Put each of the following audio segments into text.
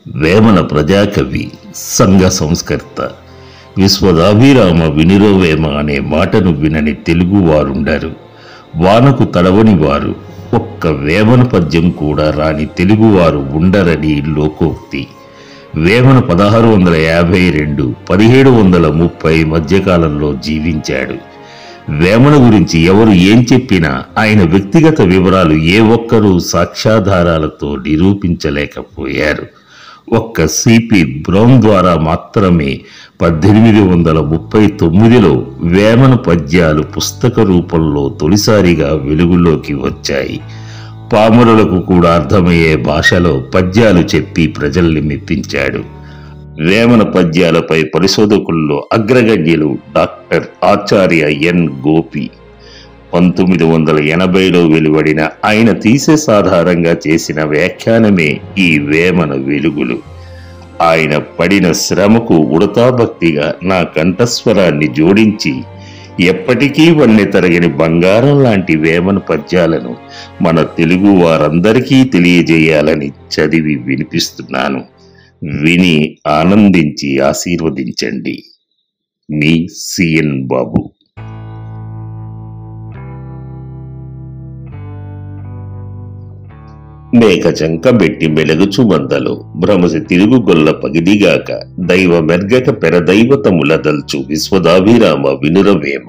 వేమన ప్రజాకవి, సంఘ సంస్కర్త. విశ్వదాభిరామ వినురవేమ అనే మాటను వినని తెలుగువారుండరు. వానకు తడవని వారు, ఒక్క వేమన పద్యం కూడా రాని తెలుగువారు ఉండరని లోకోక్తి. వేమన 1652 1730 మధ్యకాలంలో జీవించాడు. వేమన గురించి ఎవరు ఏం చెప్పినా ఆయన వ్యక్తిగత వివరాలు ఏ ఒక్కరూ సాక్ష్యాధారాలతో నిరూపించలేకపోయారు. ఒక్క సిపి బ్రౌన్ ద్వారా మాత్రమే 1839లో వేమన పద్యాలు పుస్తక రూపంలో తొలిసారిగా వెలుగులోకి వచ్చాయి. పామరులకు కూడా అర్థమయ్యే భాషలో పద్యాలు చెప్పి ప్రజల్ని మెప్పించాడు. వేమన పద్యాలపై పరిశోధకుల్లో అగ్రగణ్యులు డాక్టర్ ఆచార్య ఎన్ గోపి. 1980లో వెలువడిన ఆయన థీసిస్ ఆధారంగా చేసిన వ్యాఖ్యానమే ఈ వేమన వెలుగులు. ఆయన పడిన శ్రమకు ఉడతాభక్తిగా నా కంఠస్వరాన్ని జోడించి ఎప్పటికీ వన్నె తరగని బంగారం లాంటి వేమన పద్యాలను మన తెలుగు వారందరికీ తెలియజేయాలని చదివి వినిపిస్తున్నాను. విని ఆనందించి ఆశీర్వదించండి. మీ సిఎన్ బాబు. మేక చంకబెట్టి మెలగుచు మందలో భ్రమసి తిరుగు గొల్ల పగిదిగాక దైవ మెర్గక పెరదైవతములదల్చు విశ్వదాభిరామ వినురవేమ.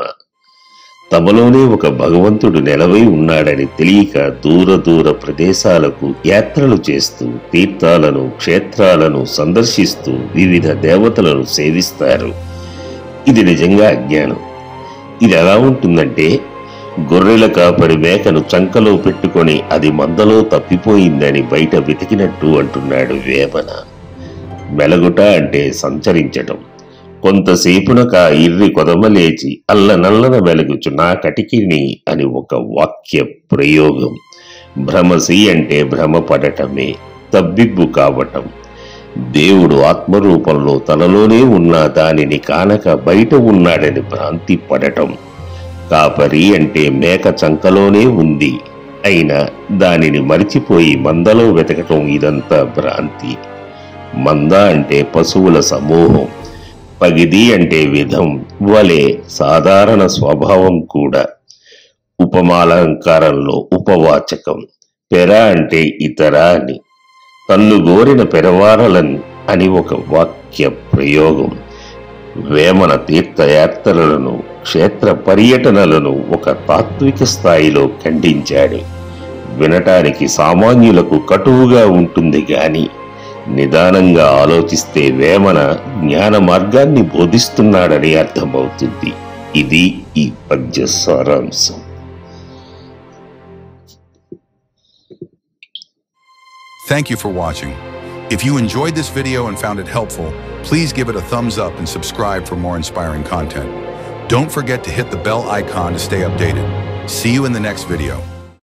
తమలోనే ఒక భగవంతుడు నెలవై ఉన్నాడని తెలియక దూర దూర ప్రదేశాలకు యాత్రలు చేస్తూ తీర్థాలను క్షేత్రాలను సందర్శిస్తూ వివిధ దేవతలను సేవిస్తారు. ఇది నిజంగా అజ్ఞానం. ఇది ఎలా ఉంటుందంటే, గొర్రెల కాపరి మేకను చంకలో పెట్టుకొని అది మందలో తప్పిపోయిందని బయట వెతికినట్టు అంటున్నాడు వేమన. మెలగుట అంటే సంచరించటం. కొంతసేపునక ఇర్రి కొదమలేచి అల్లనల్లన వెలుగుచు నా కటికిని అని ఒక వాక్య ప్రయోగం. భ్రమసి అంటే భ్రమపడటమే, తబ్బిబ్బు కావటం. దేవుడు ఆత్మరూపంలో తనలోనే ఉన్న దానిని కానక బయట ఉన్నాడని భ్రాంతి పడటం. కాపరి అంటే మేక చంకలోనే ఉంది అయినా దానిని మరిచిపోయి మందలో వెతకటం, ఇదంతా భ్రాంతి. మంద అంటే పశువుల సమూహం. పగిది అంటే విధం, వలె, సాధారణ స్వభావం కూడా. ఉపమాలంకారంలో ఉపవాచకం. పెర అంటే ఇతర అని. తన్నుగోరిన పెరవారలని అని ఒక వాక్య ప్రయోగం. వేమన తీర్థయాత్రలను, క్షేత్ర పర్యటనలను ఒక తాత్విక స్థాయిలో ఖండించాడు. వినటానికి సామాన్యులకు కటువుగా ఉంటుంది గాని నిదానంగా ఆలోచిస్తే వేమన జ్ఞాన మార్గాన్ని బోధిస్తున్నాడని అర్థమవుతుంది. ఇది ఈ పద్య సారాంశం. Thank you for watching. If you enjoyed this video and found it helpful, please give it a thumbs up and subscribe for more inspiring content. Don't forget to hit the bell icon to stay updated. See you in the next video.